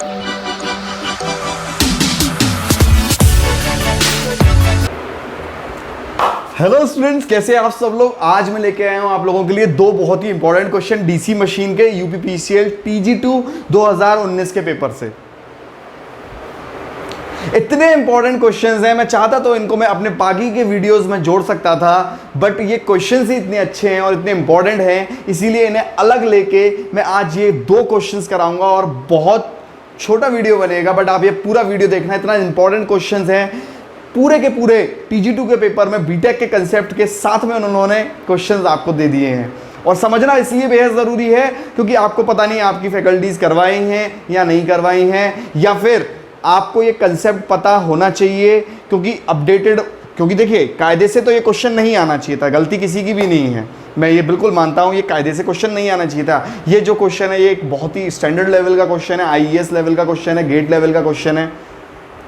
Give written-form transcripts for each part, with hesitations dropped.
Hello students, कैसे हैं आप सब लोग। आज मैं लेके आया हूं आप लोगों के लिए दो बहुत ही इंपॉर्टेंट क्वेश्चन डीसी मशीन के यूपीपीसीएल TG2 2019 के पेपर से। इतने इंपॉर्टेंट क्वेश्चंस हैं, मैं चाहता तो इनको मैं अपने बाकी के वीडियोस में जोड़ सकता था, बट ये क्वेश्चंस ही इतने अच्छे हैं और इतने इंपॉर्टेंट हैं, इसीलिए इन्हें अलग लेके मैं आज ये दो क्वेश्चंस कराऊंगा और बहुत छोटा वीडियो बनेगा, बट आप ये पूरा वीडियो देखना। इतना इंपॉर्टेंट क्वेश्चंस हैं, पूरे के पूरे TG2 के पेपर में बीटेक के कंसेप्ट के साथ में उन्होंने क्वेश्चंस आपको दे दिए हैं। और समझना इसलिए बेहद ज़रूरी है क्योंकि आपको पता नहीं आपकी फैकल्टीज़ करवाई हैं या नहीं करवाई हैं, या फिर आपको ये कंसेप्ट पता होना चाहिए क्योंकि अपडेटेड, क्योंकि देखिए कायदे से तो ये क्वेश्चन नहीं आना चाहिए था, गलती किसी की भी नहीं है, मैं ये बिल्कुल मानता हूँ, ये कायदे से क्वेश्चन नहीं आना चाहिए था। ये जो क्वेश्चन है ये एक बहुत ही स्टैंडर्ड लेवल का क्वेश्चन है, IAS लेवल का क्वेश्चन है, गेट लेवल का क्वेश्चन है,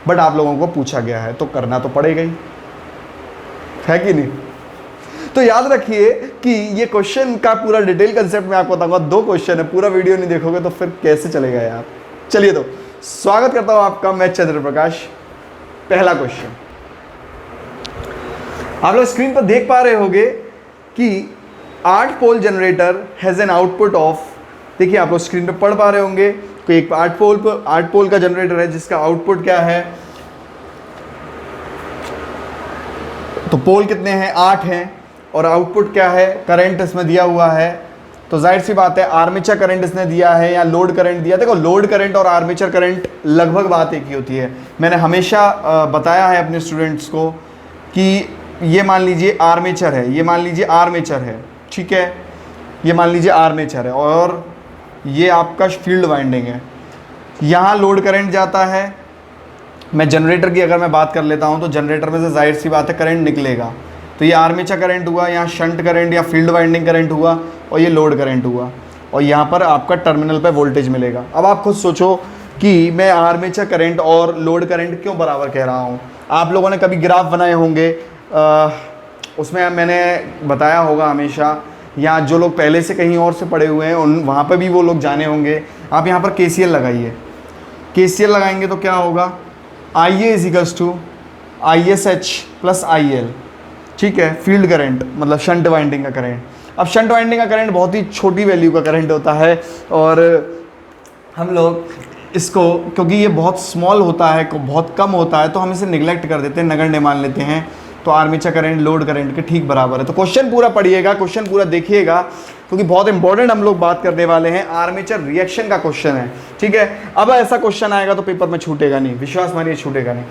बट आप लोगों को पूछा गया है तो करना तो पड़ेगा ही, है कि नहीं। तो याद रखिए कि ये क्वेश्चन का पूरा डिटेल कंसेप्ट मैं आपको बताऊंगा। दो क्वेश्चन है, पूरा वीडियो नहीं देखोगे तो फिर कैसे चलेगा यार। चलिए तो स्वागत करता हूं आपका, मैं चंद्र प्रकाश। पहला क्वेश्चन आप लोग स्क्रीन पर देख पा रहे होंगे कि 8 pole generator has an output of, देखिए आप लोग स्क्रीन पर पढ़ पा रहे होंगे कि एक 8 पोल का जनरेटर है जिसका आउटपुट क्या है। तो पोल कितने हैं, 8 हैं, और आउटपुट क्या है, करंट इसमें दिया हुआ है। तो जाहिर सी बात है आर्मेचर करंट इसने दिया है या लोड करंट दिया। देखो लोड करंट और आर्मेचर करंट लगभग बात एक ही होती है। मैंने हमेशा बताया है अपने स्टूडेंट्स को कि ये मान लीजिए आर्मेचर है, ये मान लीजिए आर्मेचर है, ठीक है, ये मान लीजिए आर्मेचर है और ये आपका फील्ड वाइंडिंग है। यहाँ लोड करंट जाता है। मैं जनरेटर की अगर मैं बात कर लेता हूँ तो जनरेटर में से जाहिर सी बात है करंट निकलेगा। तो ये आर्मेचर करंट हुआ, यहाँ शंट करंट या फील्ड वाइंडिंग करंट हुआ, और ये लोड करंट हुआ, और यहाँ पर आपका टर्मिनल पे वोल्टेज मिलेगा। अब आप खुद सोचो कि मैं आर्मेचर करंट और लोड करंट क्यों बराबर कह रहा हूँ। आप लोगों ने कभी ग्राफ बनाए होंगे, उसमें मैंने बताया होगा हमेशा, या जो लोग पहले से कहीं और से पढ़े हुए हैं उन वहाँ पर भी वो लोग जाने होंगे। आप यहाँ पर KCL लगाइए, KCL लगाएंगे तो क्या होगा, IA equals to ISH plus IL, ठीक है, फील्ड करंट मतलब शंट वाइंडिंग का करंट। अब शंट वाइंडिंग का करंट बहुत ही छोटी वैल्यू का करंट होता है और हम लोग इसको, क्योंकि ये बहुत स्मॉल होता है, बहुत कम होता है, तो हम इसे निगलेक्ट कर देते हैं, नगण्य मान लेते हैं। तो आर्मेचर करंट लोड करंट के ठीक बराबर है। तो क्वेश्चन पूरा पढ़िएगा, क्वेश्चन पूरा देखिएगा क्योंकि बहुत इंपॉर्टेंट हम लोग बात करने वाले हैं। आर्मेचर रिएक्शन का क्वेश्चन है, ठीक है। अब ऐसा क्वेश्चन आएगा तो पेपर में छूटेगा नहीं, विश्वास मानिए छूटेगा नहीं।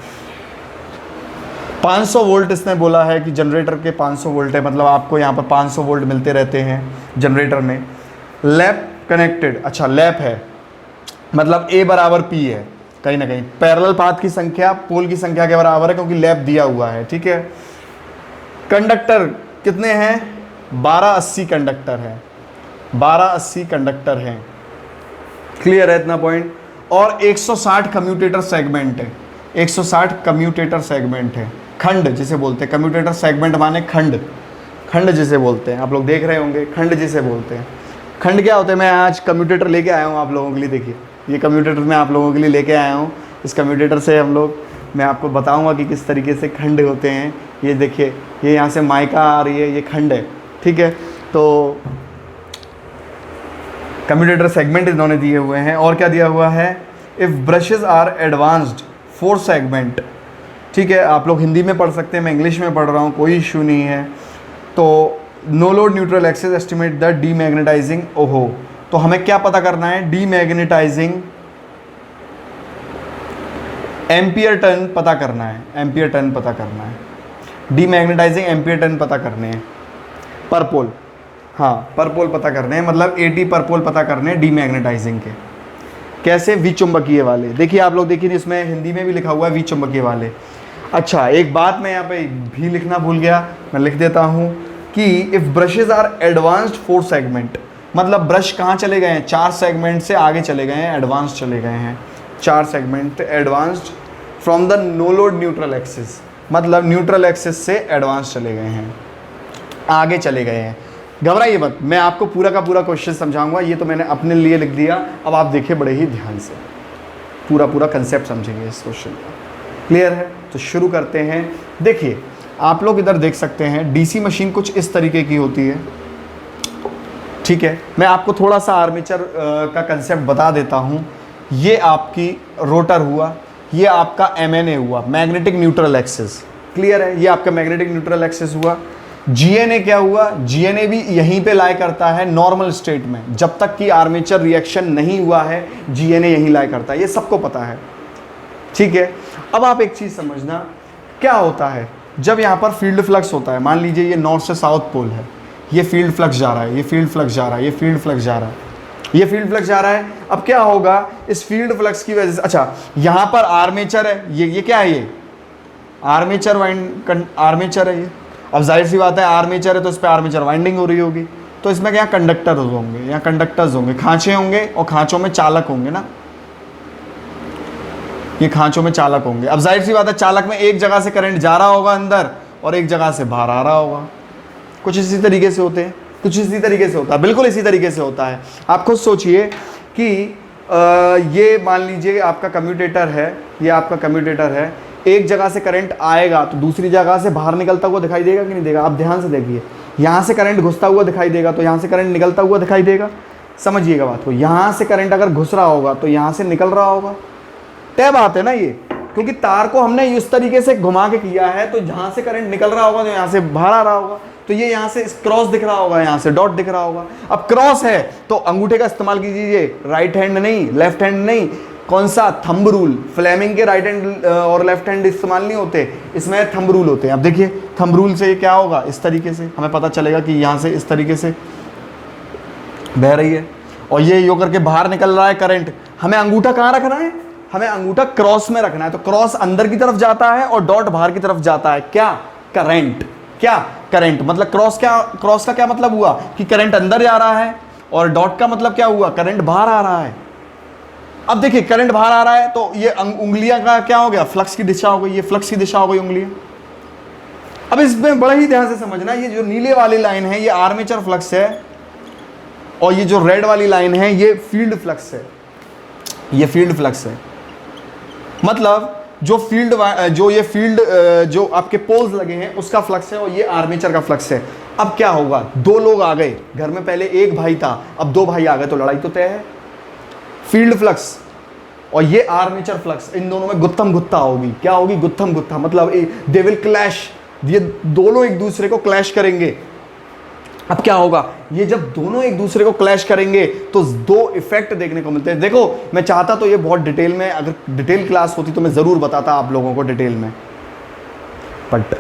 500 वोल्ट इसने बोला है कि जनरेटर के 500 वोल्ट है, मतलब आपको यहाँ पर 500 वोल्ट मिलते रहते हैं जनरेटर में। लैप कनेक्टेड, अच्छा लैप है मतलब A बराबर P है, कहीं ना कहीं पैरेलल पाथ की संख्या पोल की संख्या के बराबर है क्योंकि लैप दिया हुआ है, ठीक है। कंडक्टर कितने हैं, 1280 कंडक्टर है, 1280 कंडक्टर हैं, क्लियर है इतना पॉइंट। और 160 कम्यूटेटर सेगमेंट है, 160 कम्यूटेटर सेगमेंट है, खंड जिसे बोलते हैं। कम्यूटेटर सेगमेंट माने खंड, खंड जिसे बोलते हैं, आप लोग देख रहे होंगे खंड जिसे बोलते हैं। खंड क्या होते हैं, मैं आज कम्यूटेटर लेके आया हूँ आप लोगों के लिए। देखिए ये कम्यूटेटर मैं आप लोगों के लिए लेके आया हूँ। इस कम्यूटेटर से हम लोग, मैं आपको बताऊंगा कि किस तरीके से खंड होते हैं। ये देखिए, ये यहाँ से माइका आ रही है, ये खंड है, ठीक है। तो कम्यूटेटर सेगमेंट इन्होंने दिए हुए हैं। और क्या दिया हुआ है, if brushes are advanced 4 segment, ठीक है। आप लोग हिंदी में पढ़ सकते हैं, मैं इंग्लिश में पढ़ रहा हूँ, कोई इशू नहीं है। तो no load neutral axis estimate the demagnetising, ओहो, तो हमें क्या पता करना है, डीमैग्नेटाइजिंग एम्पियर टर्न पता करना है, एम्पियर टर्न पता करना है, डीमैग्नेटाइजिंग एम्पियर टर्न पता करने हैं पर पोल, हाँ पर पोल पता करने हैं, मतलब 80 पर पोल पता करने हैं डीमैग्नेटाइजिंग के। कैसे, विचुंबकीय वाले। देखिए आप लोग देखिए, इसमें हिंदी में भी लिखा हुआ है विचुंबकीय वाले। अच्छा एक बात मैं यहाँ पे भी लिखना भूल गया, मैं लिख देता हूँ कि if brushes are advanced 4 segment, मतलब ब्रश कहाँ चले गए हैं, 4 सेगमेंट से आगे चले गए हैं, एडवांस चले गए हैं, 4 segment advanced from the no load neutral axis, मतलब न्यूट्रल एक्सिस से एडवांस चले गए हैं, आगे चले गए हैं। घबराइए मत, मैं आपको पूरा का पूरा क्वेश्चन समझाऊंगा। ये तो मैंने अपने लिए लिख दिया, अब आप देखिए बड़े ही ध्यान से। पूरा पूरा कंसेप्ट समझेंगे इस क्वेश्चन का। क्लियर है? तो शुरू करते हैं। देखिए आप लोग इधर देख सकते हैं डीसी मशीन कुछ इस तरीके की होती है, ठीक है। मैं आपको थोड़ा सा आर्मेचर का कंसेप्ट बता देता हूँ। ये आपकी रोटर हुआ, ये आपका एमएनए हुआ, मैग्नेटिक न्यूट्रल एक्सिस। क्लियर है? ये आपका मैग्नेटिक न्यूट्रल एक्सिस हुआ। जीएनए क्या हुआ? जीएनए भी यहीं पे लाई करता है नॉर्मल स्टेट में, जब तक कि आर्मेचर रिएक्शन नहीं हुआ है जीएनए यहीं लाई करता है, ये सबको पता है, ठीक है। अब आप एक चीज समझना, क्या होता है जब यहाँ पर फील्ड फ्लक्स होता है। मान लीजिए ये नॉर्थ से साउथ पोल है, ये फील्ड फ्लक्स जा रहा है, ये फील्ड फ्लक्स जा रहा है, ये फील्ड फ्लक्स जा रहा है, ये फील्ड फ्लक्स जा रहा है। अब क्या होगा इस फील्ड फ्लक्स की वजह से, अच्छा यहाँ पर आर्मेचर है, ये क्या है? ये आर्मेचर है ये। अब जाहिर सी बात है आर्मेचर है तो इस पर आर्मेचर वाइंडिंग हो रही होगी, तो इसमें क्या कंडक्टर होंगे, यहाँ कंडक्टर्स होंगे, खांचे होंगे और खांचों में चालक होंगे ना, ये खांचों में चालक होंगे। अब जाहिर सी बात है चालक में एक जगह से करंट जा रहा होगा अंदर और एक जगह से बाहर आ रहा होगा। कुछ इसी तरीके से होते हैं, कुछ इसी तरीके से होता है, बिल्कुल इसी तरीके से होता है। आप खुद सोचिए कि ये मान लीजिए आपका कम्यूटेटर है, ये आपका कम्यूटेटर है, एक जगह से करंट आएगा तो दूसरी जगह से बाहर निकलता हुआ दिखाई देगा कि नहीं देगा? आप ध्यान से देखिए, यहाँ से करंट घुसता हुआ दिखाई देगा तो यहाँ से करंट निकलता हुआ दिखाई देगा। समझिएगा बात को, यहाँ से करंट अगर घुस रहा होगा तो यहाँ से निकल रहा होगा। तय बात है ना ये, क्योंकि तार को हमने इस तरीके से घुमा के किया है, तो जहाँ से करंट निकल रहा होगा तो यहाँ से बाहर आ रहा होगा, तो ये यहाँ से क्रॉस दिख रहा होगा, यहाँ से डॉट दिख रहा होगा। अब क्रॉस है तो अंगूठे का इस्तेमाल कीजिए, राइट हैंड नहीं, लेफ्ट हैंड नहीं। कौन सा? Thumb rule. फ्लेमिंग के राइट हैंड और लेफ्ट हैंड इस्तेमाल नहीं होते, इसमें थंब रूल होते हैं। अब देखिए थंब रूल से क्या होगा, इस तरीके से हमें पता चलेगा कि यहाँ से इस तरीके से बह रही है और ये यो करके बाहर निकल रहा है करंट। हमें अंगूठा कहाँ रखना है? हमें अंगूठा क्रॉस में रखना है, तो क्रॉस अंदर की तरफ जाता है और डॉट बाहर की तरफ जाता है। क्या? करंट। क्या? करंट। मतलब क्रॉस का क्या मतलब हुआ कि करंट अंदर जा रहा है, और डॉट का मतलब क्या हुआ? करंट बाहर आ रहा है। अब देखिए करंट बाहर आ रहा है तो ये उंगलियां का क्या हो गया? फ्लक्स की दिशा हो गई, ये फ्लक्स की दिशा हो गई उंगलियां। अब इसमें बड़ा ही ध्यान से समझना, ये जो नीले वाली लाइन है ये आर्मेचर फ्लक्स है और ये जो रेड वाली लाइन है ये फील्ड फ्लक्स है, ये फील्ड फ्लक्स है। मतलब जो आपके पोल्स लगे हैं उसका फ्लक्स है और ये आर्मेचर का फ्लक्स है। अब क्या होगा? दो लोग आ गए घर में, पहले एक भाई था, अब दो भाई आ गए तो लड़ाई तो तय है। फील्ड फ्लक्स और ये आर्मेचर फ्लक्स, इन दोनों में गुत्थम गुत्था होगी। क्या होगी? गुत्थम गुत्था। मतलब दे विल क्लैश, ये दोनों एक दूसरे को क्लैश करेंगे। अब क्या होगा? ये जब दोनों एक दूसरे को क्लैश करेंगे तो दो इफेक्ट देखने को मिलते हैं। देखो मैं चाहता तो ये बहुत डिटेल में, अगर डिटेल क्लास होती तो मैं ज़रूर बताता आप लोगों को डिटेल में, बट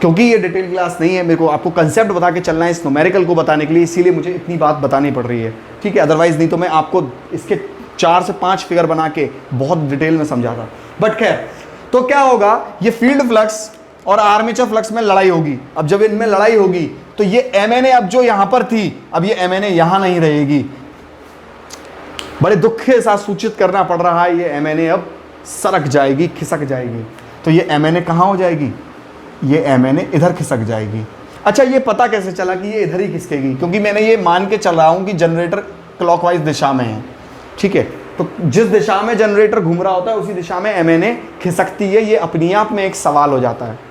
क्योंकि ये डिटेल क्लास नहीं है, मेरे को आपको कंसेप्ट बता के चलना है इस न्यूमेरिकल को बताने के लिए, इसीलिए मुझे इतनी बात बतानी पड़ रही है, ठीक है। अदरवाइज नहीं तो मैं आपको इसके 4 से 5 फिगर बना के बहुत डिटेल में समझाता। बट खैर, तो क्या होगा? ये फील्ड फ्लक्स और आर्मेचर फ्लक्स में लड़ाई होगी। अब जब इनमें लड़ाई होगी तो ये एमएनए अब जो यहां पर थी, अब ये एमएनए यहां नहीं रहेगी। बड़े दुख के साथ सूचित करना पड़ रहा है, ये एमएनए अब सरक जाएगी, खिसक जाएगी। तो ये एमएनए कहां हो जाएगी? ये एमएनए इधर खिसक जाएगी। अच्छा, ये पता कैसे चला कि ये इधर ही खिसकेगी? क्योंकि मैंने ये मान के चल रहा हूं कि जनरेटर क्लॉकवाइज दिशा में है, ठीक है। तो जिस दिशा में जनरेटर घूम रहा होता है उसी दिशा में एमएनए खिसकती है। ये अपने आप में एक सवाल हो जाता है,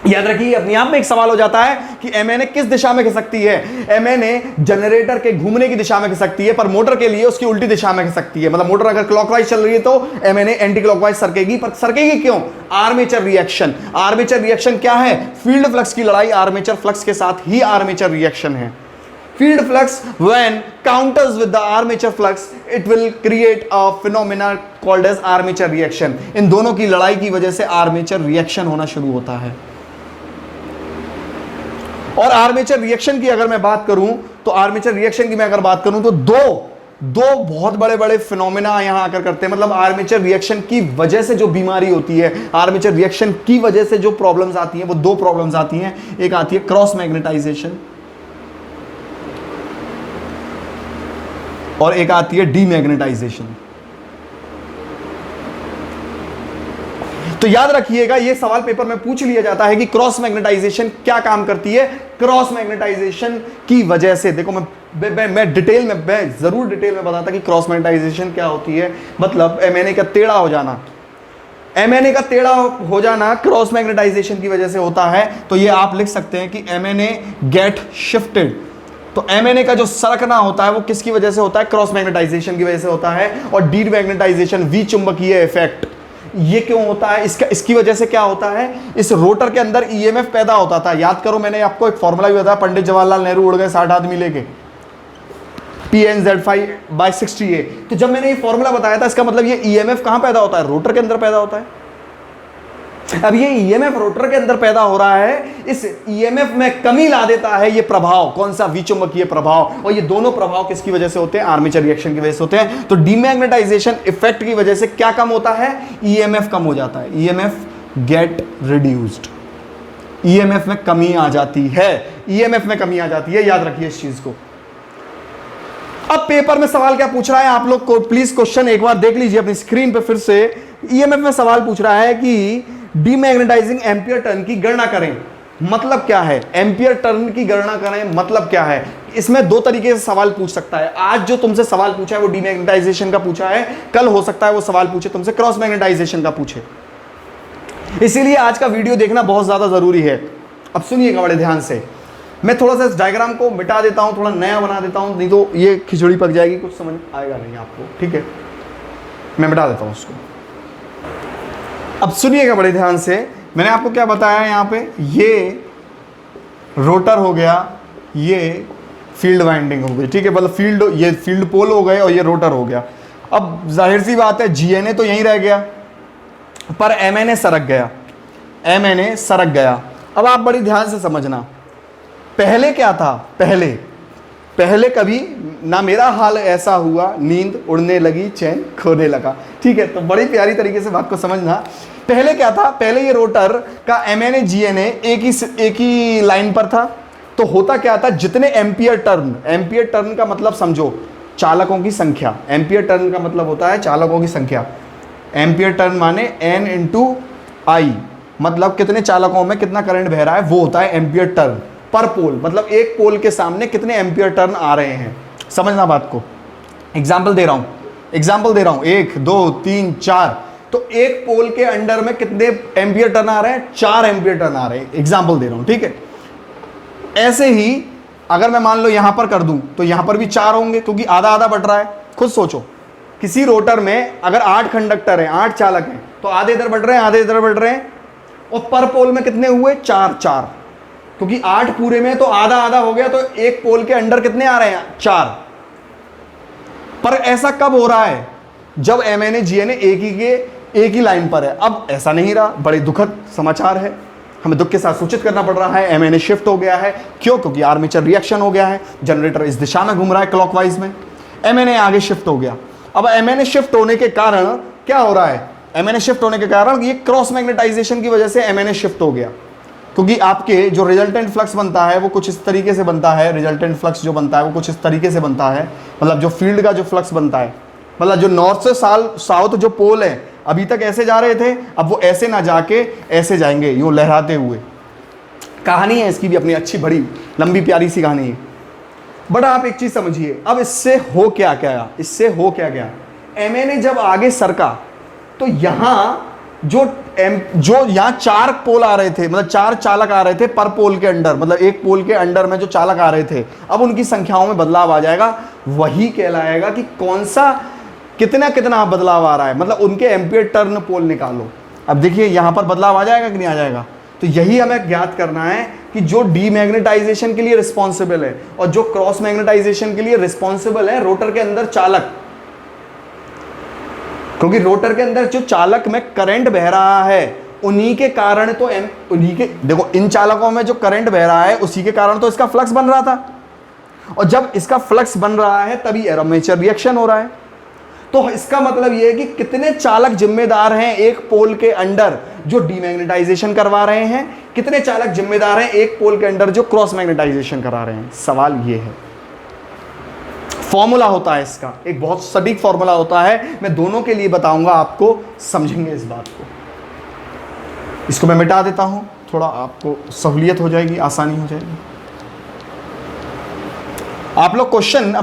याद रखिए, अपने आप में एक सवाल हो जाता है कि एमएनए किस दिशा में खिसकती है। एमएनए जनरेटर के घूमने की दिशा में खिसकती है, पर मोटर के लिए उसकी उल्टी दिशा में खिसकती है। मतलब मोटर अगर क्लॉकवाइज चल रही है तो एमएनए एंटी क्लॉकवाइज सरकेगी। पर सरकेगी क्यों? Armature reaction. आर्मेचर रिएक्शन क्या है? फील्ड फ्लक्स की लड़ाई आर्मेचर फ्लक्स के साथ ही आर्मेचर रिएक्शन है। Field flux when counters with the armature flux, it will create a phenomena called as armature reaction. इन दोनों की लड़ाई की वजह से आर्मेचर रिएक्शन होना शुरू होता है। और आर्मेचर रिएक्शन की अगर मैं बात करूं तो आर्मेचर रिएक्शन की मैं अगर बात करूं तो दो बहुत बड़े बड़े फिनोमेना यहां आकर करते हैं। मतलब आर्मेचर रिएक्शन की वजह से जो बीमारी होती है, आर्मेचर रिएक्शन की वजह से जो प्रॉब्लम्स आती हैं, वो दो प्रॉब्लम्स आती हैं। एक आती है क्रॉस मैग्नेटाइजेशन और एक आती है डीमैग्नेटाइजेशन। तो याद रखिएगा, ये सवाल पेपर में पूछ लिया जाता है कि क्रॉस मैग्नेटाइजेशन क्या काम करती है। क्रॉस मैग्नेटाइजेशन की वजह से, देखो मैं मैं जरूर डिटेल में बताता कि क्रॉस मैग्नेटाइजेशन क्या होती है। मतलब एमएनए का टेढ़ा हो जाना, एमएनए का टेढ़ा हो जाना क्रॉस मैग्नेटाइजेशन की वजह से होता है। तो ये आप लिख सकते हैं कि एमएनए गेट शिफ्टेड। तो एमएनए का जो सरकना होता है वो किसकी वजह से होता है? क्रॉस मैग्नेटाइजेशन की वजह से होता है। और डी मैग्नेटाइजेशन, विचुंबकीय इफेक्ट, ये क्यों होता है? इसकी वजह से क्या होता है? इस रोटर के अंदर ईएमएफ पैदा होता था। याद करो, मैंने आपको एक फॉर्मूला भी बताया, पंडित जवाहरलाल नेहरू उड़ गए 60 आदमी लेके, PNZ5/60A। तो जब मैंने ये फॉर्मूला बताया था, इसका मतलब ये ईएमएफ कहां पैदा होता है? रोटर के अंदर पैदा होता है। अब ये ईएमएफ रोटर के अंदर पैदा हो रहा है, इस ईएमएफ में कमी ला देता है ये प्रभाव, कौन सा? विचुंबकीय प्रभाव। और ये दोनों प्रभाव किसकी वजह से होते हैं? आर्मेचर रिएक्शन की वजह से होते हैं। तो डीमैग्नेटाइजेशन इफेक्ट की वजह से क्या कम होता है? ईएमएफ कम हो जाता है। ईएमएफ गेट रिड्यूस्ड, ईएमएफ में कमी आ जाती है, ईएमएफ में कमी आ जाती है। याद रखिए इस चीज को। अब पेपर में सवाल क्या पूछ रहा है, आप लोग को प्लीज क्वेश्चन एक बार देख लीजिए अपनी स्क्रीन पे फिर से। ईएमएफ में सवाल पूछ रहा है कि डीमैग्नेटाइजिंग एम्पियर टर्न की गणना करें, मतलब क्या है? एम्पियर टर्न की गणना करें मतलब क्या है? इसमें दो तरीके से सवाल पूछ सकता है। आज जो तुमसे सवाल पूछा है वो डीमैग्नेटाइजेशन का पूछा है, कल हो सकता है वो सवाल पूछे तुमसे क्रॉस मैग्नेटाइजेशन का पूछे। इसीलिए आज का वीडियो देखना बहुत ज्यादा जरूरी है। अब सुनिएगा बड़े ध्यान से, मैं थोड़ा सा इस डायग्राम को मिटा देता हूं, थोड़ा नया बना देता हूं, नहीं तो ये खिचड़ी पक जाएगी, कुछ समझ आएगा नहीं आपको। ठीक है, मैं मिटा देता हूं उसको। अब सुनिएगा बड़े ध्यान से, मैंने आपको क्या बताया यहाँ पे? ये रोटर हो गया, ये फील्ड वाइंडिंग हो गई। ठीक है, मतलब ये फील्ड पोल हो गए और ये रोटर हो गया। अब जाहिर सी बात है, जीएनए तो यहीं रह गया, पर एमएनए सरक गया, एमएनए सरक गया। अब आप बड़ी ध्यान से समझना, पहले क्या था? पहले कभी ना मेरा हाल ऐसा हुआ, नींद उड़ने लगी, चैन खोने लगा। ठीक है, तो बड़ी प्यारी तरीके से बात को समझना। पहले क्या था? पहले ये रोटर का एमएनए जीएनए एक ही लाइन पर था। तो होता क्या था? जितने एम्पियर टर्न का मतलब समझो चालकों की संख्या। एम्पियर टर्न का मतलब होता है चालकों की संख्या। एम्पियर टर्न माने N × I, मतलब कितने चालकों में कितना करंट बह रहा है, वो होता है एम्पियर टर्न पर पोल। मतलब एक पोल के सामने कितने एम्पियर टर्न आ रहे हैं, समझना बात को। एग्जाम्पल दे रहा हूं, 1 2 3 4। तो एक पोल के अंडर में कितने एम्पियर टर्न आ रहे हैं? 4 एम्पियर टर्न आ रहे हैं। एग्जाम्पल दे रहा हूं, ठीक है। ऐसे ही अगर मैं मान लो यहां पर कर दूं तो यहां पर भी 4 होंगे, क्योंकि आधा आधा बढ़ रहा है। खुद सोचो, किसी रोटर में अगर 8 कंडक्टर हैं, 8 चालक हैं, तो आधे इधर बढ़ रहे हैं, आधे इधर बढ़ रहे हैं। और पर पोल में कितने हुए? 4, क्योंकि 8 पूरे में तो आधा आधा हो गया। तो एक पोल के अंडर कितने आ रहे हैं? 4। पर ऐसा कब हो रहा है? जब एमएनए जीएनए एक ही लाइन पर है। अब ऐसा नहीं रहा, बड़े दुखद समाचार है, हमें दुख के साथ सूचित करना पड़ रहा है। एमएनए शिफ्ट हो गया है। क्यों? क्योंकि आर्मेचर रिएक्शन हो गया है, जनरेटर इस दिशा में घूम रहा है क्लॉकवाइज में, एमएनए आगे शिफ्ट हो गया। अब एमएनए शिफ्ट होने के कारण क्या हो रहा है? एमएनए शिफ्ट होने के कारण ये क्रॉस मैग्नेटाइजेशन की वजह से एमएनए शिफ्ट हो गया, क्योंकि आपके जो रिजल्टेंट फ्लक्स बनता है वो कुछ इस तरीके से बनता है। रिजल्टेंट फ्लक्स जो बनता है वो कुछ इस तरीके से बनता है, मतलब जो फील्ड का जो फ्लक्स बनता है, मतलब जो नॉर्थ से साउथ जो पोल है, अभी तक ऐसे जा रहे थे, अब वो ऐसे ना जाके ऐसे जाएंगे, यूं लहराते हुए। कहानी है इसकी भी अपनी अच्छी, बड़ी लंबी प्यारी सी कहानी है। बट आप एक चीज समझिए, अब इससे हो क्या गया? एमएनए जब आगे सरका तो यहां जो यहाँ 4 पोल आ रहे थे, मतलब 4 चालक आ रहे थे पर पोल के अंडर, मतलब एक पोल के अंडर में जो चालक आ रहे थे, अब उनकी संख्याओं में बदलाव आ जाएगा। वही कहलाएगा कि कौन सा कितना बदलाव आ रहा है, मतलब उनके एम्पियर टर्न पोल निकालो। अब देखिए यहां पर बदलाव आ जाएगा कि नहीं आ जाएगा? तो यही हमें ज्ञात करना है कि जो डीमैग्नेटाइजेशन के लिए रिस्पॉन्सिबल है और जो क्रॉस मैग्नेटाइजेशन के लिए रिस्पॉन्सिबल है रोटर के अंदर चालक, क्योंकि रोटर के अंदर जो चालक में करंट बह रहा है उन्हीं के कारण तो देखो इन चालकों में जो करंट बह रहा है उसी के कारण तो इसका फ्लक्स बन रहा था, और जब इसका फ्लक्स बन रहा है तभी आर्मेचर रिएक्शन हो रहा है। तो इसका मतलब यह है कि कितने चालक जिम्मेदार हैं एक पोल के अंडर जो डीमैग्नेटाइजेशन करवा रहे हैं, कितने चालक जिम्मेदार हैं एक पोल के अंडर जो क्रॉस मैग्नेटाइजेशन करा रहे हैं। सवाल यह है, फॉर्मूला होता है इसका, एक बहुत सटीक फॉर्मूला होता है, मैं दोनों के लिए बताऊंगा, आपको समझेंगे इस बात को। इसको मैं मिटा देता हूं, थोड़ा आपको सहूलियत हो जाएगी, आसानी हो जाएगी। आप लोग क्वेश्चन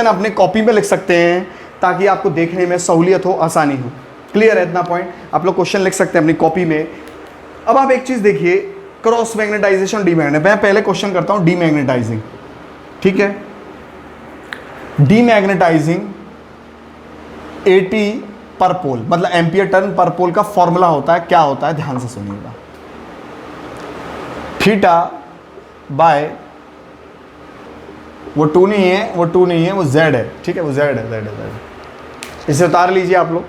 अपने कॉपी में लिख सकते हैं ताकि आपको देखने में सहूलियत हो, आसानी हो। क्लियर है इतना पॉइंट? आप लोग क्वेश्चन लिख सकते हैं अपनी कॉपी में। अब आप एक चीज़ देखिए, क्रॉस मैग्नेटाइजेशन, डीमैग्नेट। मैं पहले क्वेश्चन करता हूँ डीमैग्नेटाइजिंग, ठीक है। डीमैग्नेटाइजिंग 80 पर पोल, मतलब एम्पियर टर्न पर पोल का फॉर्मूला होता है, क्या होता है, ध्यान से सुनिएगा। थीटा बाय, वो 2 नहीं है, वो 2 नहीं है, वो z है, ठीक है, वो z है, z है। इसे उतार लीजिए आप लोग।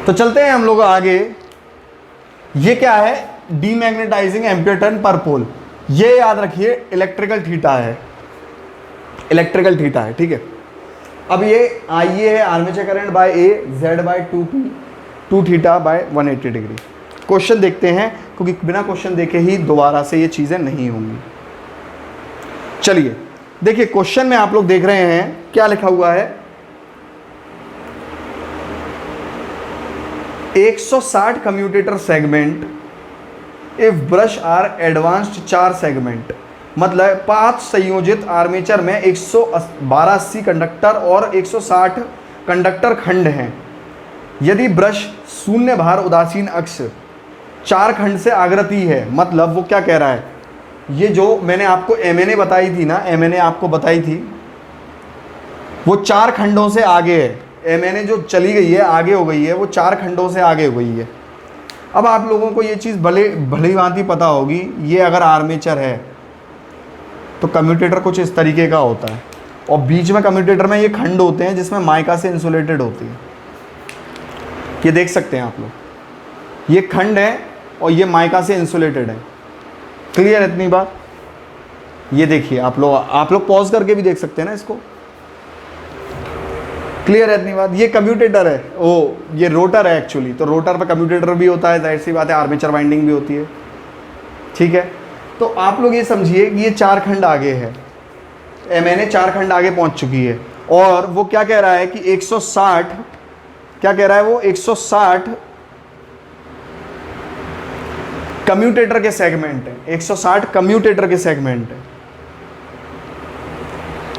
तो चलते हैं हम लोग आगे। ये क्या है? डीमैग्नेटाइजिंग एम्पियर टर्न पर पोल। ये याद रखिए इलेक्ट्रिकल थीटा है, इलेक्ट्रिकल थीटा है, ठीक है। अब ये आईए है armature current by A, Z by 2p, 2 theta by 180 degree. Question देखते हैं, क्योंकि बिना क्वेश्चन देखे ही दोबारा से ये चीजें नहीं होंगी। चलिए देखिए, क्वेश्चन में आप लोग देख रहे हैं क्या लिखा हुआ है, 160 commutator segment if brush are advanced 4 segment, मतलब 5 संयोजित आर्मेचर में 112 कंडक्टर और 160 कंडक्टर खंड हैं। यदि ब्रश शून्य भार उदासीन अक्ष 4 खंड से आग्रती है, मतलब वो क्या कह रहा है, ये जो मैंने आपको MNA बताई थी ना, MNA आपको बताई थी, वो 4 खंडों से आगे है। MNA जो चली गई है, आगे हो गई है, वो 4 खंडों से आगे हो गई है। अब आप लोगों को ये चीज़ भली भांति पता होगी, ये अगर आर्मेचर है तो कम्यूटेटर कुछ इस तरीके का होता है, और बीच में कम्यूटेटर में ये खंड होते हैं जिसमें माइका से इंसुलेटेड होती है। ये देख सकते हैं आप लोग, ये खंड है और ये माइका से इंसुलेटेड है। क्लियर है इतनी बात? ये देखिए आप लोग पॉज करके भी देख सकते हैं ना इसको। क्लियर है इतनी बात? ये कम्यूटेटर है, ओ ये रोटर है एक्चुअली, तो रोटर पर कम्यूटेटर भी होता है, जाहिर सी बात है आर्मेचर वाइंडिंग भी होती है, ठीक है। तो आप लोग ये समझिए कि ये 4 खंड आगे है, MNA 4 खंड आगे पहुंच चुकी है, और वो क्या कह रहा है कि 160, क्या कह रहा है वो, 160 कम्यूटेटर के सेगमेंट है, 160 कम्यूटेटर के सेगमेंट है।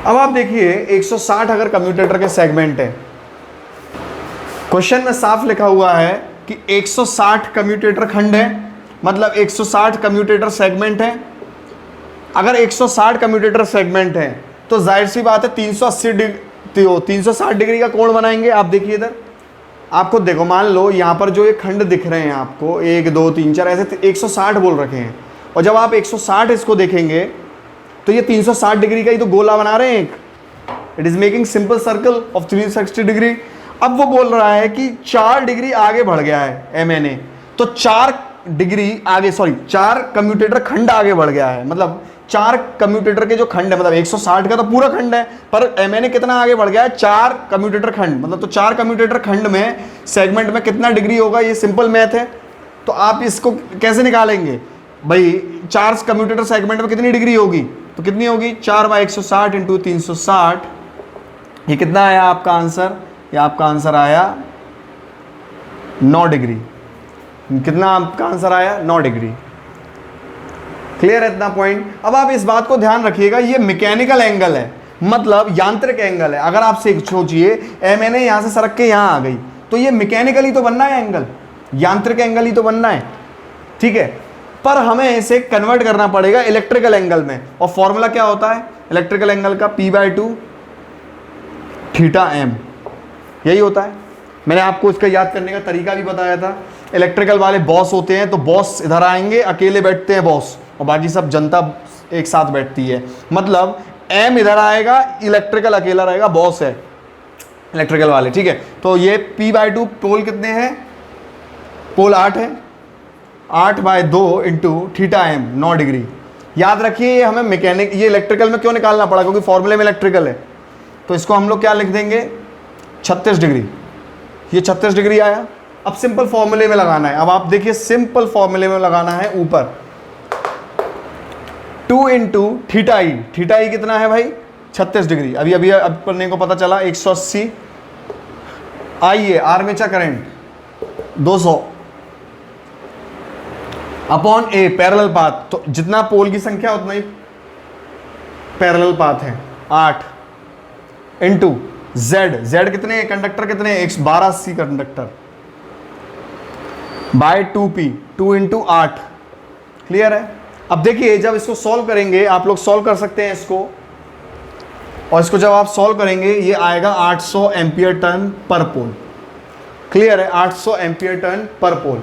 अब आप देखिए 160 अगर कम्यूटेटर के सेगमेंट है, क्वेश्चन में साफ लिखा हुआ है कि 160 कम्यूटेटर खंड है, मतलब 160 कम्यूटेटर सेगमेंट है। अगर 160 कम्यूटेटर सेगमेंट है तो जाहिर सी बात है 360 डिग्री का कोण बनाएंगे। आप देखिए इधर, आपको देखो, मान लो यहाँ पर जो ये खंड दिख रहे हैं आपको, 1 2 3 4 ऐसे 160 बोल रखे हैं, और जब आप 160 इसको देखेंगे तो ये 360 डिग्री का ही तो गोला बना रहे हैं एक। It is making simple circle of 360 degree. अब वो बोल रहा है कि 4 डिग्री आगे बढ़ गया है MNA, तो 4 डिग्री आगे, सॉरी 4 कम्यूटेटर खंड आगे बढ़ गया है, मतलब 4 कम्यूटेटर के जो खंड है, मतलब 160 का तो पूरा खंड है, पर MNA कितना आगे बढ़ गया है, 4 कम्यूटेटर खंड, मतलब तो 4 कम्यूटेटर खंड में सेगमेंट में कितना डिग्री होगा, ये सिंपल मैथ है। तो आप इसको कैसे निकालेंगे भाई, 4 कम्यूटेटर सेगमेंट में कितनी डिग्री होगी, तो कितनी होगी, 4/160 इंटू 360, ये कितना आया आपका आंसर, ये आपका आंसर आया 9 डिग्री। कितना आपका आंसर आया, 9 डिग्री। क्लियर है इतना पॉइंट? अब आप इस बात को ध्यान रखिएगा, ये मैकेनिकल एंगल है, मतलब यांत्रिक एंगल है। अगर आप सोचिए MNA यहां से सरक के यहां आ गई, तो ये मैकेनिकली तो बनना है एंगल, यांत्रिक एंगल ही तो बनना है, ठीक है। पर हमें इसे कन्वर्ट करना पड़ेगा इलेक्ट्रिकल एंगल में, और फॉर्मूला क्या होता है इलेक्ट्रिकल एंगल का, P/2 थीटा m, यही होता है। मैंने आपको इसका याद करने का तरीका भी बताया था। इलेक्ट्रिकल वाले बॉस होते हैं, तो बॉस इधर आएंगे, अकेले बैठते हैं बॉस, और बाकी सब जनता एक साथ बैठती है, मतलब m इधर आएगा, इलेक्ट्रिकल अकेला रहेगा, बॉस है इलेक्ट्रिकल वाले, ठीक है। तो ये P/2 पोल कितने हैं, पोल 8 है, 8/2 इंटू थीटा m, 9 डिग्री। याद रखिए ये हमें मैकेनिक, ये इलेक्ट्रिकल में क्यों निकालना पड़ा, क्योंकि फॉर्मूले में इलेक्ट्रिकल है, तो इसको हम लोग क्या लिख देंगे, 36 डिग्री। ये 36 डिग्री आया। अब सिंपल फॉर्मूले में लगाना है, अब आप देखिए सिंपल फॉर्मूले में लगाना है, ऊपर 2 into theta E, theta E कितना है भाई, 36 डिग्री। अभी अपने को पता चला 180। आइए आर्मेचर करंट 200, अपॉन ए पैरेलल पाथ, तो जितना पोल की संख्या उतना ही पैरेलल पाथ है 8 इंटू जेड कितने कंडक्टर कितने 1280 conductor bye 2p 2 into 8। Clear है। अब देखिए जब इसको सॉल्व करेंगे आप लोग सॉल्व कर सकते हैं इसको, और इसको जब आप सॉल्व करेंगे ये आएगा 800 एम्पियर टर्न पर पोल। क्लियर है, 800 एम्पियर टर्न पर पोल।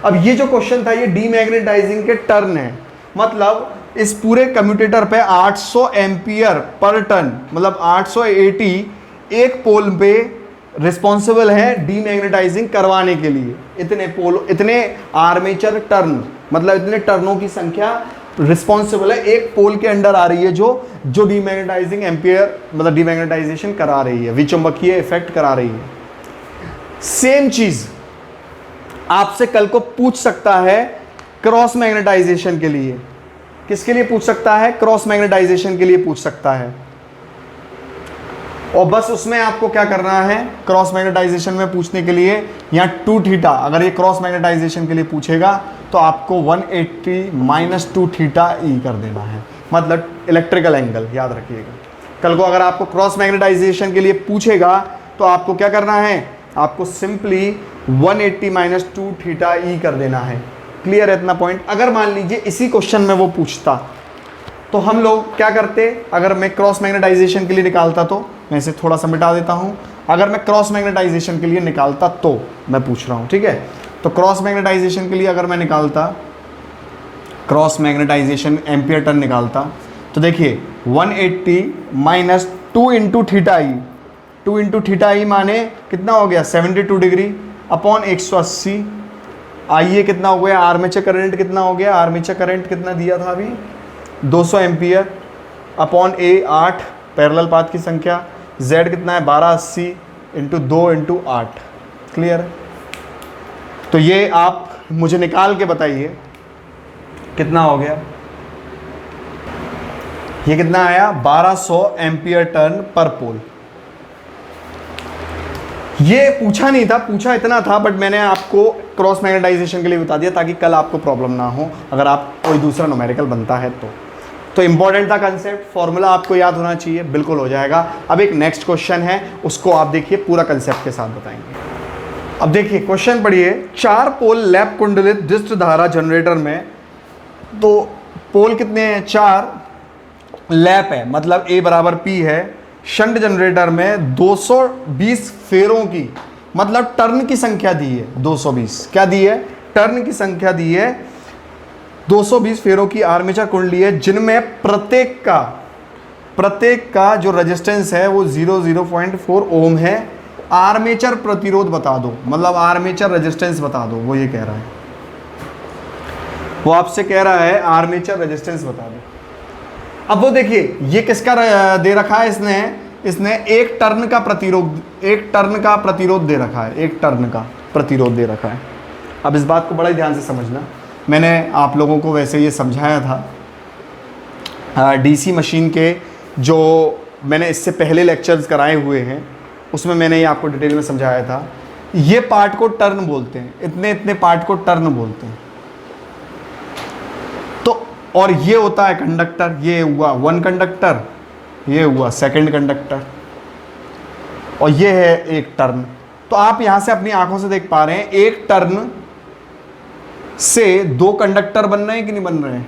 अब ये जो क्वेश्चन था ये डीमैग्नेटाइजिंग के टर्न है, मतलब इस पूरे कम्यूटेटर पे 800 एम्पियर पर टर्न मतलब 880 एक पोल पे रिस्पॉन्सिबल है डीमैग्नेटाइजिंग करवाने के लिए। इतने पोल, इतने आर्मेचर टर्न मतलब इतने टर्नों की संख्या रिस्पॉन्सिबल है एक पोल के अंडर आ रही है जो डीमैग्नेटाइजिंग एम्पियर मतलब डीमैग्नेटाइजेशन करा रही है, विचुंबकीय इफेक्ट करा रही है। सेम चीज आपसे कल को पूछ सकता है क्रॉस मैग्नेटाइजेशन के लिए। किसके लिए पूछ सकता है? क्रॉस मैग्नेटाइजेशन के लिए पूछ सकता है। और बस उसमें आपको क्या करना है, क्रॉस मैग्नेटाइजेशन में पूछने के लिए यहाँ 2 थीटा, अगर ये क्रॉस मैग्नेटाइजेशन के लिए पूछेगा तो आपको 180 माइनस 2 थीटा ई कर देना है, मतलब इलेक्ट्रिकल एंगल। याद रखिएगा कल को अगर आपको क्रॉस मैग्नेटाइजेशन के लिए पूछेगा तो आपको क्या करना है, आपको सिंपली 180 माइनस 2 थीटा ई कर देना है। क्लियर है इतना पॉइंट। अगर मान लीजिए इसी क्वेश्चन में वो पूछता तो हम लोग क्या करते, अगर मैं क्रॉस मैग्नेटाइजेशन के लिए निकालता तो मैं इसे थोड़ा सा मिटा देता हूं, अगर मैं क्रॉस मैग्नेटाइजेशन के लिए निकालता तो मैं पूछ रहा हूं, ठीक है। तो क्रॉस मैग्नेटाइजेशन के लिए अगर मैं निकालता, क्रॉस मैग्नेटाइजेशन एम्पियर टर्न निकालता तो देखिए 180 minus 2 into theta E, 2 into theta E माने कितना हो गया 72 डिग्री अपॉन 180। आइए कितना हो गया, आर्मेचर करंट कितना हो गया, आर्मेचर करंट कितना दिया था अभी 200 एम्पियर अपॉन ए 8 पैरेलल पाथ की संख्या, z कितना है 1280 इंटू 2 इंटू 8। क्लियर है। तो ये आप मुझे निकाल के बताइए कितना हो गया, ये कितना आया 1200 एम्पियर टर्न पर पोल। ये पूछा नहीं था, पूछा इतना था बट मैंने आपको क्रॉस मैग्नेटाइजेशन के लिए बता दिया ताकि कल आपको प्रॉब्लम ना हो अगर आप कोई दूसरा न्यूमेरिकल बनता है तो इंपॉर्टेंट था कंसेप्ट, फॉर्मूला आपको याद होना चाहिए, बिल्कुल हो जाएगा। अब एक नेक्स्ट क्वेश्चन है उसको आप देखिए पूरा कंसेप्ट के साथ बताएंगे। अब देखिए क्वेश्चन पढ़िए, 4 पोल लैप कुंडलित डिस्ट धारा जनरेटर में, तो पोल कितने हैं 4, लैप है मतलब A बराबर P है, शंट जनरेटर में 220 फेरों की मतलब टर्न की संख्या दी है 220, क्या दी है टर्न की संख्या दी है 220 फेरों की आर्मेचर कुंडली है जिनमें प्रत्येक का जो रेजिस्टेंस है वो 0.4 ओम है। आर्मेचर प्रतिरोध बता दो, मतलब आर्मेचर रेजिस्टेंस बता दो, वो ये कह रहा है, वो आपसे कह रहा है आर्मेचर रेजिस्टेंस बता दो। अब वो देखिए ये किसका दे रखा है, इसने एक टर्न का प्रतिरोध दे रखा है, एक टर्न का प्रतिरोध दे रखा है। अब इस बात को बड़ा ही ध्यान से समझना, मैंने आप लोगों को वैसे ये समझाया था डीसी मशीन के जो मैंने इससे पहले लेक्चर्स कराए हुए हैं उसमें मैंने ये आपको डिटेल में समझाया था। ये पार्ट को टर्न बोलते हैं, इतने पार्ट को टर्न बोलते हैं। तो और ये होता है कंडक्टर, ये हुआ 1 कंडक्टर, ये हुआ 2nd कंडक्टर और ये है एक टर्न। तो आप यहां से अपनी आंखों से देख पा रहे हैं एक टर्न से 2 कंडक्टर बन रहे हैं कि नहीं बन रहे हैं,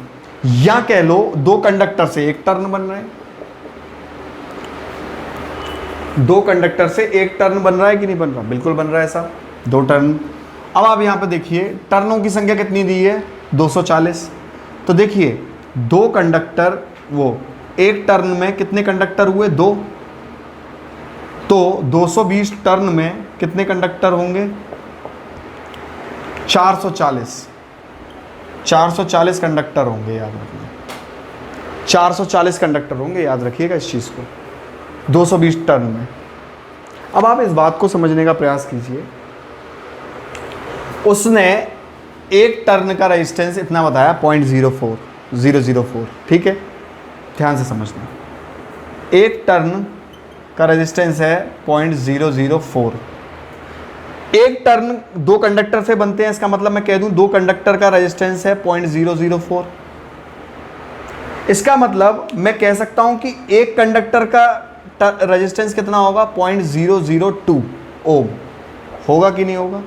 या कह लो 2 कंडक्टर से एक टर्न बन रहे हैं, 2 कंडक्टर से एक टर्न बन रहा है कि नहीं बन रहा, बिल्कुल बन रहा है साहब 2 टर्न। अब आप यहां पे देखिए टर्नों की संख्या कितनी दी है 240। तो देखिए 2 कंडक्टर, वो एक टर्न में कितने कंडक्टर हुए 2, तो 220 टर्न में कितने कंडक्टर होंगे 440 कंडक्टर होंगे, याद रखना 440 कंडक्टर होंगे, याद रखिएगा इस चीज़ को 220 टर्न में। अब आप इस बात को समझने का प्रयास कीजिए, उसने एक टर्न का रेजिस्टेंस इतना बताया 0.004, ठीक है, ध्यान से समझना, एक टर्न का रेजिस्टेंस है 0.004। एक टर्न दो कंडक्टर से बनते हैं, इसका मतलब मैं कह दूं दो कंडक्टर का रेजिस्टेंस है 0.004। इसका मतलब मैं कह सकता हूं कि एक कंडक्टर का रेजिस्टेंस कितना होगा 0.002 ओम। होगा कि नहीं होगा?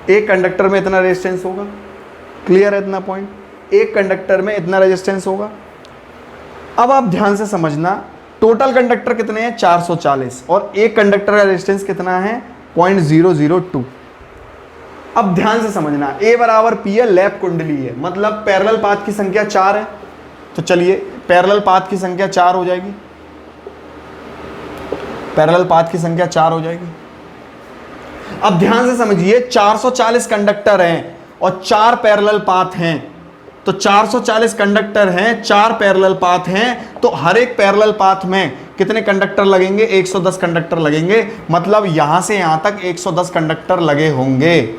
एक कंडक्टर में इतना रेजिस्टेंस होगा। क्लियर है इतना पॉइंट? एक कंडक्टर में इतना रेजिस्टेंस होगा। अब आप ध्यान से समझना, टोटल कंडक्टर कितने हैं 440 और एक कंडक्टर का रेजिस्टेंस कितना है 0.002। अब ध्यान से समझना, A बराबर P है, लैप कुंडली है, मतलब पैरेलल पाथ की संख्या 4 है। तो चलिए पैरेलल पाथ की संख्या 4 हो जाएगी, पैरेलल पाथ की संख्या 4 हो जाएगी। अब ध्यान से समझिए 440 कंडक्टर हैं और 4 पैरेलल पाथ हैं, तो 440 कंडक्टर हैं, 4 पैरेलल पाथ हैं, तो हर एक पैरेलल पाथ में कितने कंडक्टर लगेंगे 110 कंडक्टर लगेंगे। मतलब यहां से यहां तक 110 कंडक्टर लगे होंगे।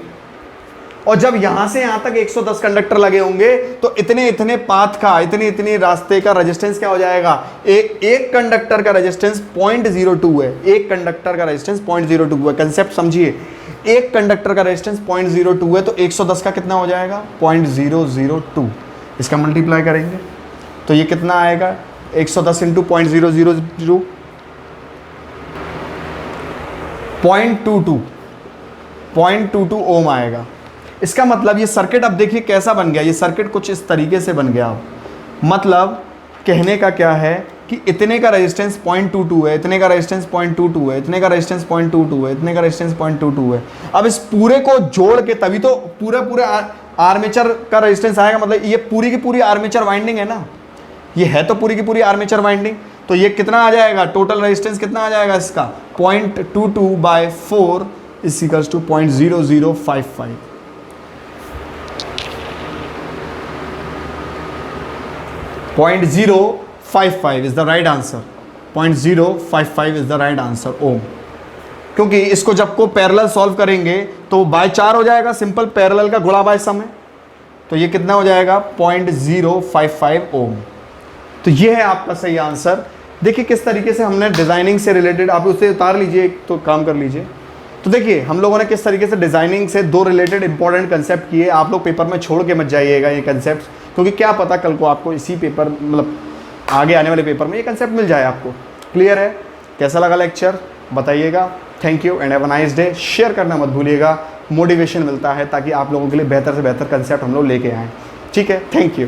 और जब यहां से यहां तक 110 कंडक्टर लगे होंगे तो इतने इतने पाथ का, इतने इतने रास्ते का रेजिस्टेंस क्या हो जाएगा? एक कंडक्टर का रेजिस्टेंस 0.02 है। एक कंडक्टर का रेजिस्टेंस 0.02 है। कंसेप्ट समझिए, एक कंडक्टर का रेजिस्टेंस 0.02 है, तो 110 का कितना हो जाएगा 0.002। इसका मल्टीप्लाई करेंगे तो ये कितना आएगा 110 इंटू 0.002 0.22 ओम आएगा। इसका मतलब ये सर्किट अब देखिए कैसा बन गया। ये सर्किट कुछ इस तरीके से बन गया। मतलब कहने का क्या है कि इतने का रेजिस्टेंस 0.22 है, इतने का रेजिस्टेंस 0.22 है, इतने का रेजिस्टेंस 0.22 है, इतने का रेजिस्टेंस 0.22 है। अब इस पूरे को जोड़ के तभी तो पूरे आर्मेचर का रेजिस्टेंस आएगा। मतलब ये पूरी की पूरी आर्मेचर वाइंडिंग है ना, ये है तो पूरी की पूरी आर्मेचर वाइंडिंग। तो ये कितना आ जाएगा, टोटल रेजिस्टेंस कितना आ जाएगा इसका 0.22/4 equals to 0.0055। 0.055 is the right answer. 0.055 is the right answer ohm. क्योंकि इसको जब को पैरेलल सॉल्व करेंगे तो बाय 4 हो जाएगा, सिंपल पैरेलल का गुणा बाय सम है। तो ये कितना हो जाएगा 0.055 ओम। तो ये है आपका सही आंसर। देखिए किस तरीके से हमने डिजाइनिंग से रिलेटेड, आप उसे उतार लीजिए एक तो काम कर लीजिए। तो देखिए हम लोगों ने किस तरीके से डिजाइनिंग से दो रिलेटेड इंपॉर्टेंट कंसेप्ट किए। आप लोग पेपर में छोड़ के मत जाइएगा ये कंसेप्ट, क्योंकि क्या पता कल को आपको इसी पेपर मतलब आगे आने वाले पेपर में ये कंसेप्ट मिल जाए आपको। क्लियर है? कैसा लगा लेक्चर बताइएगा। Thank you and have a nice day. Share करना मत भूलिएगा, मोटिवेशन मिलता है ताकि आप लोगों के लिए बेहतर से बेहतर कंसेप्ट हम लोग लेके आएँ। ठीक है, थैंक यू।